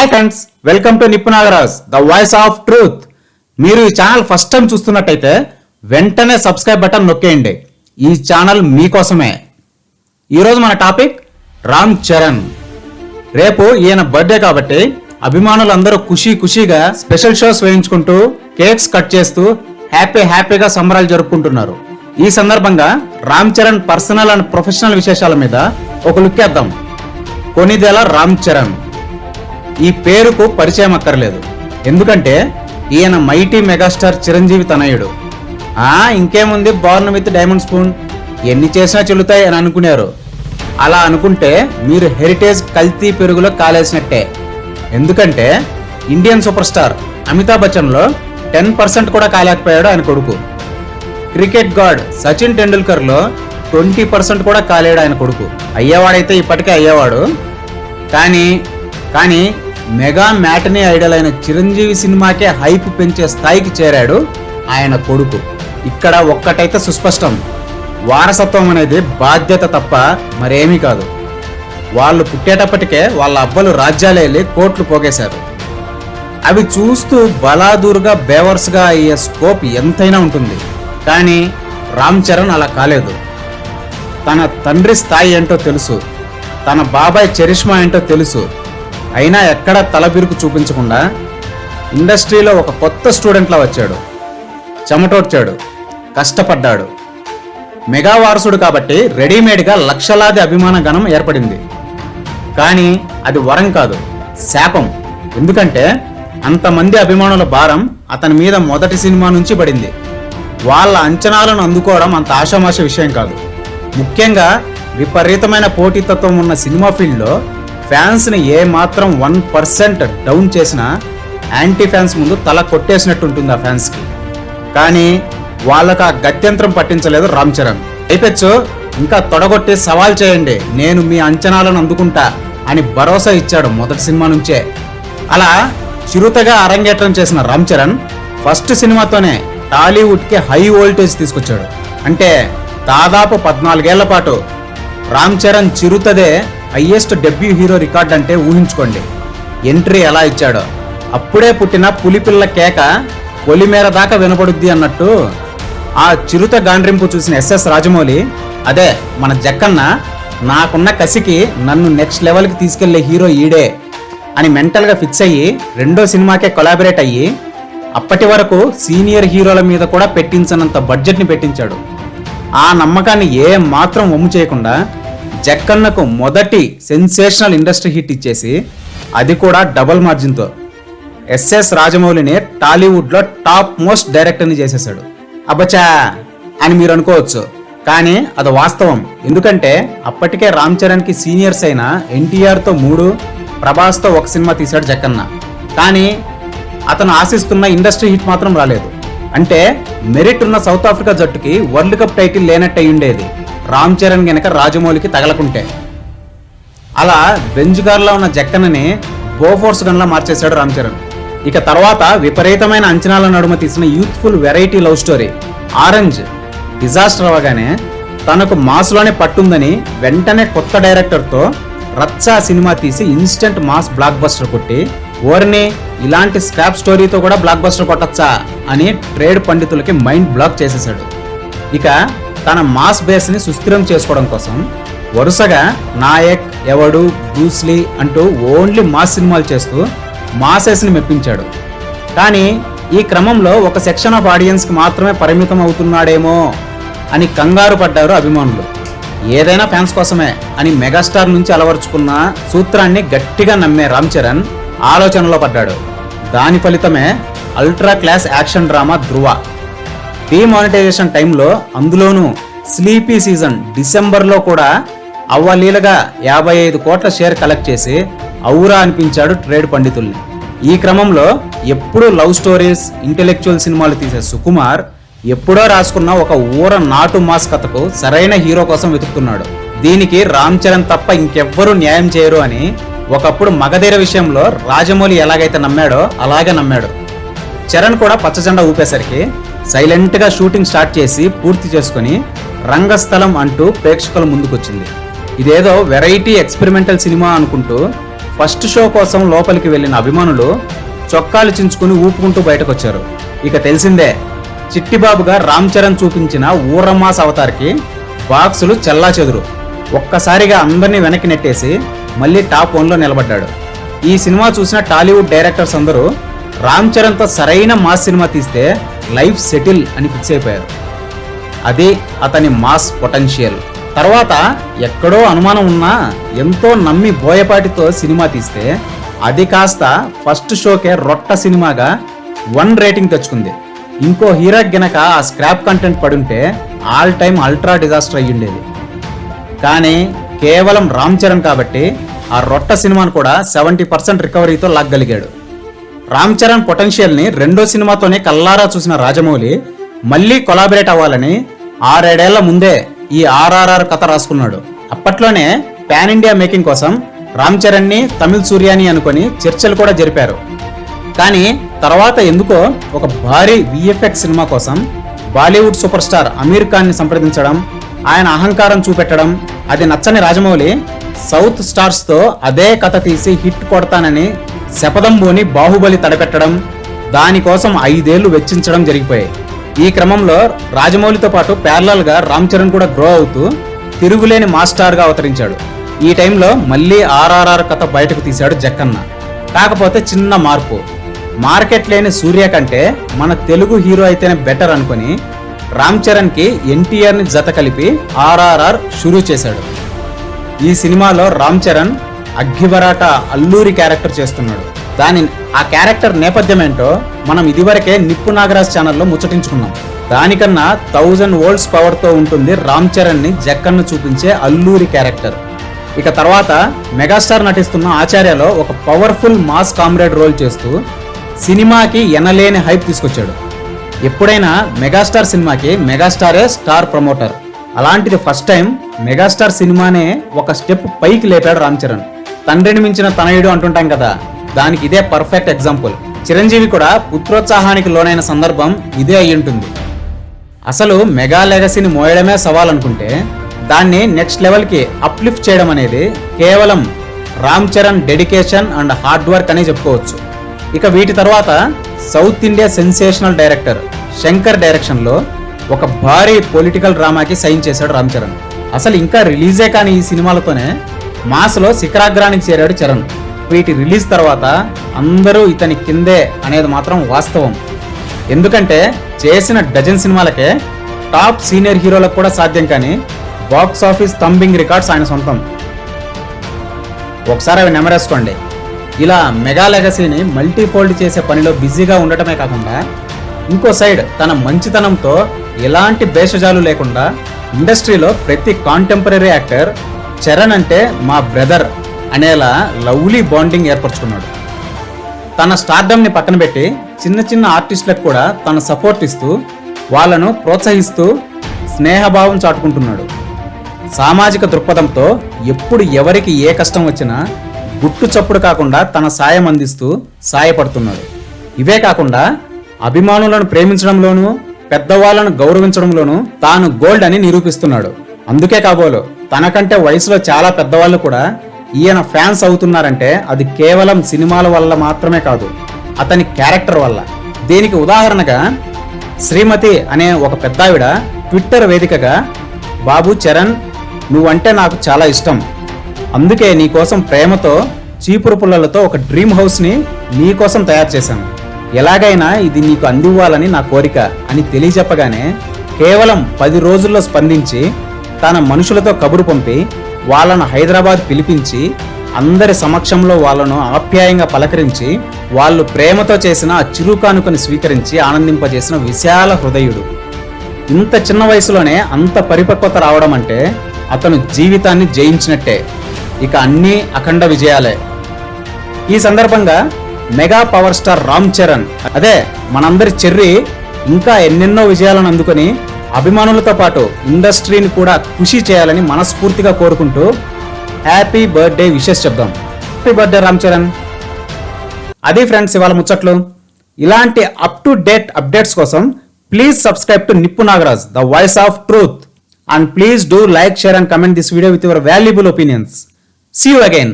Hi friends, welcome to నిప్పు Nagaraj, the voice of truth. మీరు ఈ ఛానల్ ఫస్ట్ టైం చూస్తున్నట్టయితే వెంటనే సబ్స్క్రైబ్ బటన్ నొక్కేయండి. ఈ ఛానల్ మీకోసమే. ఈరోజు మన టాపిక్ రామ్ చరణ్. రేపు ఈయన బర్త్డే కాబట్టి అభిమానులందరూ ఖుషీగా స్పెషల్ షోస్ వేయించుకుంటూ కేక్స్ కట్ చేస్తూ హ్యాపీగా సంబరాలు జరుపుకుంటున్నారు. ఈ సందర్భంగా Ram Charan personal and professional విశేషాల మీద ఒక లుక్ వేద్దాం. కొనిదెల రామ్ చరణ్. ఈ పేరుకు పరిచయం అక్కర్లేదు, ఎందుకంటే ఈయన మైటీ మెగాస్టార్ చిరంజీవి తనయుడు. ఇంకేముంది, బార్న్ విత్ డైమండ్ స్పూన్, ఎన్ని చేసినా చెల్లుతాయి అని అనుకున్నారు. అలా అనుకుంటే మీరు హెరిటేజ్ కల్తీ పెరుగులో కాలేసినట్టే. ఎందుకంటే ఇండియన్ సూపర్ స్టార్ అమితాబ్ బచ్చన్లో 10% కూడా కాలేకపోయాడు ఆయన కొడుకు. క్రికెట్ గాడ్ సచిన్ టెండూల్కర్లో 20% కూడా కాలేడు ఆయన కొడుకు. అయ్యేవాడైతే ఇప్పటికే అయ్యేవాడు, కానీ మెగా మ్యాటనీ ఐడల్ అయిన చిరంజీవి సినిమాకే హైప్ పెంచే స్థాయికి చేరాడు ఆయన కొడుకు. ఇక్కడ ఒక్కటైతే సుస్పష్టం, వారసత్వం అనేది బాధ్యత తప్ప మరేమీ కాదు. వాళ్ళు పుట్టేటప్పటికే వాళ్ళ అబ్బలు రాజ్యాలు వెళ్ళి కోట్లు పోగేశారు. అవి చూస్తూ బలాదూరుగా బేవర్స్గా అయ్యే స్కోప్ ఎంతైనా ఉంటుంది. కానీ రామ్ చరణ్ అలా కాలేదు. తన తండ్రి స్థాయి ఏంటో తెలుసు, తన బాబాయ్ చరిష్మా ఏంటో తెలుసు. అయినా ఎక్కడా తలబిరుకు చూపించకుండా ఇండస్ట్రీలో ఒక కొత్త స్టూడెంట్లా వచ్చాడు. చెమటోడ్చాడు, కష్టపడ్డాడు. మెగా వారసుడు కాబట్టి రెడీమేడ్గా లక్షలాది అభిమాన గణం ఏర్పడింది. కానీ అది వరం కాదు, శాపం. ఎందుకంటే అంతమంది అభిమానుల భారం అతని మీద మొదటి సినిమా నుంచి పడింది. వాళ్ళ అంచనాలను అందుకోవడం అంత ఆషామాష విషయం కాదు. ముఖ్యంగా విపరీతమైన పోటీతత్వం ఉన్న సినిమా ఫీల్డ్లో ఫ్యాన్స్ని ఏమాత్రం 1% డౌన్ చేసినా యాంటీ ఫ్యాన్స్ ముందు తల కొట్టేసినట్టు ఉంటుంది ఆ ఫ్యాన్స్కి. కానీ వాళ్ళకు ఆ గత్యంతరం పట్టించలేదు రామ్ చరణ్. అయిపోచ్చు, ఇంకా తొడగొట్టి సవాల్ చేయండి, నేను మీ అంచనాలను అందుకుంటా అని భరోసా ఇచ్చాడు మొదటి సినిమా నుంచే. అలా చిరుతగా అరంగేట్రం చేసిన రామ్ చరణ్ ఫస్ట్ సినిమాతోనే టాలీవుడ్కి హై వోల్టేజ్ తీసుకొచ్చాడు. అంటే దాదాపు 14 ఏళ్ల పాటు రామ్ చరణ్ చిరుతదే హైయెస్ట్ డెబ్యూ హీరో రికార్డ్ అంటే ఊహించుకోండి. ఎంట్రీ ఎలా ఇచ్చాడో. అప్పుడే పుట్టిన పులిపిల్ల కేక పొలిమేర దాకా వినపడుద్ది అన్నట్టు ఆ చిరుత గాండ్రింపు చూసిన ఎస్ఎస్ రాజమౌళి, అదే మన జక్కన్న, నాకున్న కసికి నన్ను నెక్స్ట్ లెవెల్కి తీసుకెళ్లే హీరో ఈడే అని మెంటల్గా ఫిక్స్ అయ్యి రెండో సినిమాకే కొలాబరేట్ అయ్యి అప్పటి వరకు సీనియర్ హీరోల మీద కూడా పెట్టించనంత బడ్జెట్ని పెట్టించాడు. ఆ నమ్మకాన్ని ఏ మాత్రం వమ్ము చేయకుండా జక్కన్నకు మొదటి సెన్సేషనల్ ఇండస్ట్రీ హిట్ ఇచ్చేసి, అది కూడా డబుల్ మార్జిన్తో, ఎస్ఎస్ రాజమౌళిని టాలీవుడ్లో టాప్ మోస్ట్ డైరెక్టర్ని చేసేశాడు. అబ్బచా అని మీరు అనుకోవచ్చు, కానీ అది వాస్తవం. ఎందుకంటే అప్పటికే రామ్ చరణ్కి సీనియర్స్ అయిన ఎన్టీఆర్తో 3, ప్రభాస్తో 1 సినిమా తీశాడు జక్కన్న. కానీ అతను ఆశిస్తున్న ఇండస్ట్రీ హిట్ మాత్రం రాలేదు. అంటే మెరిట్ ఉన్న సౌత్ ఆఫ్రికా జట్టుకి వరల్డ్ కప్ టైటిల్ లేనట్టు అయి ఉండేది రామ్ చరణ్ గనక రాజమౌళికి తగలకుంటే. అలా బెంజ్ కార్లో ఉన్న జక్కన్నని బోఫోర్స్ గన్లా మార్చేశాడు రామ్ చరణ్. ఇక తర్వాత విపరీతమైన అంచనాల నడుమ తీసిన youthful variety love story orange disaster అవగానే తనకు మాస్లోనే పట్టుందని వెంటనే కొత్త డైరెక్టర్తో రచ్చా సినిమా తీసి ఇన్స్టెంట్ మాస్ బ్లాక్ బస్టర్ కొట్టి, ఓర్ని ఇలాంటి స్క్రాప్ స్టోరీతో కూడా బ్లాక్ బస్టర్ కొట్టచ్చా అని ట్రేడ్ పండితులకి మైండ్ బ్లాక్ చేసేశాడు. ఇక తన మాస్ బేస్ని సుస్థిరం చేసుకోవడం కోసం వరుసగా నాయక్, ఎవడు, బ్రూస్లీ అంటూ ఓన్లీ మాస్ సినిమాలు చేస్తూ మాసెస్ని మెప్పించాడు. కానీ ఈ క్రమంలో ఒక సెక్షన్ ఆఫ్ ఆడియన్స్కి మాత్రమే పరిమితం అవుతున్నాడేమో అని కంగారు పడ్డారు అభిమానులు. ఏదైనా ఫ్యాన్స్ కోసమే అని మెగాస్టార్ నుంచి అలవరుచుకున్న సూత్రాన్ని గట్టిగా నమ్మే రామ్ చరణ్ ఆలోచనలో పడ్డాడు. దాని ఫలితమే అల్ట్రా క్లాస్ యాక్షన్ డ్రామా ధృవ. డిమానిటైజేషన్ టైంలో, అందులోనూ స్లీపీ సీజన్ డిసెంబర్లో కూడా అవ్వలీలగా 55 కోట్ల షేర్ కలెక్ట్ చేసి ఔరా అనిపించాడు ట్రేడ్ పండితుల్ని. ఈ క్రమంలో ఎప్పుడూ లవ్ స్టోరీస్, ఇంటెలెక్చువల్ సినిమాలు తీసే సుకుమార్ ఎప్పుడో రాసుకున్న ఒక ఊర నాటు మాస్ కథకు సరైన హీరో కోసం వెతుకుతున్నాడు. దీనికి రామ్ చరణ్ తప్ప ఇంకెవ్వరూ న్యాయం చేయరు అని ఒకప్పుడు మగధీర విషయంలో రాజమౌళి ఎలాగైతే నమ్మాడో అలాగే నమ్మాడు. చరణ్ కూడా పచ్చజెండా ఊపేసరికి సైలెంట్గా షూటింగ్ స్టార్ట్ చేసి పూర్తి చేసుకుని రంగస్థలం అంటూ ప్రేక్షకుల ముందుకొచ్చింది. ఇదేదో వెరైటీ ఎక్స్పెరిమెంటల్ సినిమా అనుకుంటూ ఫస్ట్ షో కోసం లోపలికి వెళ్ళిన అభిమానులు చొక్కాలు చించుకుని ఊపుకుంటూ బయటకొచ్చారు. ఇక తెలిసిందే, చిట్టిబాబుగా రామ్ చరణ్ చూపించిన ఊరమాస్ అవతార్కి బాక్సులు చెల్లాచెదురు. ఒక్కసారిగా అందరినీ వెనక్కి నెట్టేసి మళ్ళీ టాప్ 1లో నిలబడ్డాడు. ఈ సినిమా చూసిన టాలీవుడ్ డైరెక్టర్స్ అందరూ రామ్ చరణ్తో సరైన మాస్ సినిమా తీస్తే లైఫ్ సెటిల్ అని ఫిక్స్ అయిపోయారు. అది అతని మాస్ పొటెన్షియల్. తర్వాత ఎక్కడో అనుమానం ఉన్నా ఎంతో నమ్మి బోయపాటితో సినిమా తీస్తే అది కాస్త ఫస్ట్ షోకే రొట్ట సినిమాగా 1 రేటింగ్ తెచ్చుకుంది. ఇంకో హీరో గనక ఆ స్క్రాప్ కంటెంట్ పడుంటే ఆల్ టైమ్ అల్ట్రా డిజాస్టర్ అయ్యుండేది. కానీ కేవలం రామ్ చరణ్ కాబట్టి ఆ రొట్ట సినిమాను కూడా 70% రికవరీతో లాగ్గలిగాడు. రామ్ చరణ్ పొటెన్షియల్ని రెండో సినిమాతోనే కల్లారా చూసిన రాజమౌళి మళ్ళీ కొలాబరేట్ అవ్వాలని 6-7 ఏళ్ల ముందే ఈ RRR కథ రాసుకున్నాడు. అప్పట్లోనే పాన్ ఇండియా మేకింగ్ కోసం రామ్ చరణ్ని తమిళ్ సూర్యాని అనుకొని చర్చలు కూడా జరిపారు. కానీ తర్వాత ఎందుకో ఒక భారీ VFX సినిమా కోసం బాలీవుడ్ సూపర్ స్టార్ అమీర్ ఖాన్ని సంప్రదించడం, ఆయన అహంకారం చూపెట్టడం అది నచ్చని రాజమౌళి సౌత్ స్టార్స్తో అదే కథ తీసి హిట్ కొడతానని శపథంబోని బాహుబలి తడపెట్టడం, దానికోసం 5 ఏళ్లు వెచ్చించడం జరిగిపోయాయి. ఈ క్రమంలో రాజమౌళితో పాటు ప్యారలల్ గా రామ్ చరణ్ కూడా గ్రో అవుతూ తిరుగులేని మాస్టార్ గా అవతరించాడు. ఈ టైంలో మళ్ళీ RRR కథ బయటకు తీశాడు జక్కన్న. కాకపోతే చిన్న మార్పు, మార్కెట్ లేని సూర్య కంటే మన తెలుగు హీరో అయితేనే బెటర్ అనుకుని రామ్ చరణ్ కి NTR ని జత కలిపి RRR షురూ చేశాడు. ఈ సినిమాలో రామ్ చరణ్ అగ్గిబరాట అల్లూరి క్యారెక్టర్ చేస్తున్నాడు. ఆ క్యారెక్టర్ నేపథ్యం ఏంటో మనం ఇదివరకే నిప్పు నాగరాజ్ ఛానల్లో ముచ్చటించుకున్నాం. దానికన్నా 1000 volts పవర్తో ఉంటుంది రామ్ చరణ్ ని జక్కన్ను చూపించే అల్లూరి క్యారెక్టర్. ఇక తర్వాత మెగాస్టార్ నటిస్తున్న ఆచార్యలో ఒక పవర్ఫుల్ మాస్ కామ్రేడ్ రోల్ చేస్తూ సినిమాకి ఎనలేని హైప్ తీసుకొచ్చాడు. ఎప్పుడైనా మెగాస్టార్ సినిమాకి మెగాస్టారే స్టార్ ప్రమోటర్. అలాంటిది ఫస్ట్ టైం మెగాస్టార్ సినిమానే ఒక స్టెప్ పైకి లేపాడు రామ్ చరణ్. తండ్రిని మించిన తనయుడు అంటుంటాం కదా, దానికి ఇదే పర్ఫెక్ట్ ఎగ్జాంపుల్. చిరంజీవి కూడా పుత్రోత్సాహానికి లోనైన సందర్భం ఇదే అయ్యుంటుంది. అసలు మెగా లెగసీని మోయడమే సవాల్ అనుకుంటే దాన్ని నెక్స్ట్ లెవెల్కి అప్లిఫ్ట్ చేయడం అనేది కేవలం Ram Charan dedication and hard work అని చెప్పుకోవచ్చు. ఇక వీటి తర్వాత south India sensational director Shankar డైరెక్షన్లో ఒక భారీ పొలిటికల్ డ్రామాకి సైన్ చేశాడు రామ్ చరణ్. అసలు ఇంకా రిలీజే కాని ఈ సినిమాలతోనే మాస్లో శిఖరాగ్రానికి చేరాడు చరణ్. వీటి రిలీజ్ తర్వాత అందరూ ఇతని కిందే అనేది మాత్రం వాస్తవం. ఎందుకంటే చేసిన డజన్ సినిమాలకే టాప్ సీనియర్ హీరోలకు కూడా సాధ్యం కానీ బాక్స్ ఆఫీస్ థంబింగ్ రికార్డ్స్ ఆయన సొంతం. ఒకసారి అవి నెమరేసుకోండి. ఇలా మెగా లెగసీని మల్టీఫోల్డ్ చేసే పనిలో బిజీగా ఉండటమే కాకుండా ఇంకో సైడ్ తన మంచితనంతో ఎలాంటి భేషజాలు లేకుండా ఇండస్ట్రీలో ప్రతి కాంటెంపరీ యాక్టర్ చరణ్ అంటే మా బ్రదర్ అనేలా లవ్లీ బాండింగ్ ఏర్పరచుకున్నాడు. తన స్టార్డమ్ని పక్కన పెట్టి చిన్న చిన్న ఆర్టిస్టులకు కూడా తన సపోర్ట్ ఇస్తూ వాళ్ళను ప్రోత్సహిస్తూ స్నేహభావం చాటుకుంటున్నాడు. సామాజిక దృక్పథంతో ఎప్పుడు ఎవరికి ఏ కష్టం వచ్చినా గుట్టు చప్పుడు కాకుండా తన సాయం అందిస్తూ సాయపడుతున్నాడు. ఇవే కాకుండా అభిమానులను ప్రేమించడంలోనూ పెద్దవాళ్లను గౌరవించడంలోనూ తాను గోల్డ్ అని నిరూపిస్తున్నాడు. అందుకే కాబోలు తనకంటే వయసులో చాలా పెద్దవాళ్ళు కూడా ఈయన ఫ్యాన్స్ అవుతున్నారంటే అది కేవలం సినిమాల వల్ల మాత్రమే కాదు, అతని క్యారెక్టర్ వల్ల. దీనికి ఉదాహరణగా శ్రీమతి అనే ఒక పెద్దావిడ ట్విట్టర్ వేదికగా, బాబు చరణ్, నువ్వంటే నాకు చాలా ఇష్టం, అందుకే నీకోసం ప్రేమతో చీపురు పుల్లలతో ఒక డ్రీమ్ హౌస్ని నీకోసం తయారు చేశాను, ఎలాగైనా ఇది నీకు అందివ్వాలని నా కోరిక అని తెలియజెప్పగానే కేవలం 10 రోజుల్లో స్పందించి తన మనుషులతో కబురు పంపి వాళ్ళను హైదరాబాద్ పిలిపించి అందరి సమక్షంలో వాళ్ళను ఆప్యాయంగా పలకరించి వాళ్ళు ప్రేమతో చేసిన ఆ చిరుకానుకని స్వీకరించి ఆనందింపజేసిన విశాల హృదయుడు. ఇంత చిన్న వయసులోనే అంత పరిపక్వత రావడం అంటే అతను జీవితాన్ని జయించినట్టే. ఇక అన్నీ అఖండ విజయాలే. ఈ సందర్భంగా mega power star Ram Charan, అదే మనందరి చెర్రీ, ఇంకా ఎన్నెన్నో విజయాలను అందుకొని అభిమానులతో పాటు ఇండస్ట్రీని కూడా ఖుషి చేయాలని మనస్ఫూర్తిగా కోరుకుంటూ హ్యాపీ బర్త్డే విషెస్ చెప్దాం. Happy birthday Ram Charan. అది ఫ్రెండ్స్ ఇవాళ ముచ్చట్లు. ఇలాంటి అప్ టు డేట్ అప్డేట్స్ కోసం ప్లీజ్ సబ్స్క్రైబ్ టు నిప్పు Nagaraj, the voice of truth, and please do like, share and comment this video with your valuable opinions. See you again.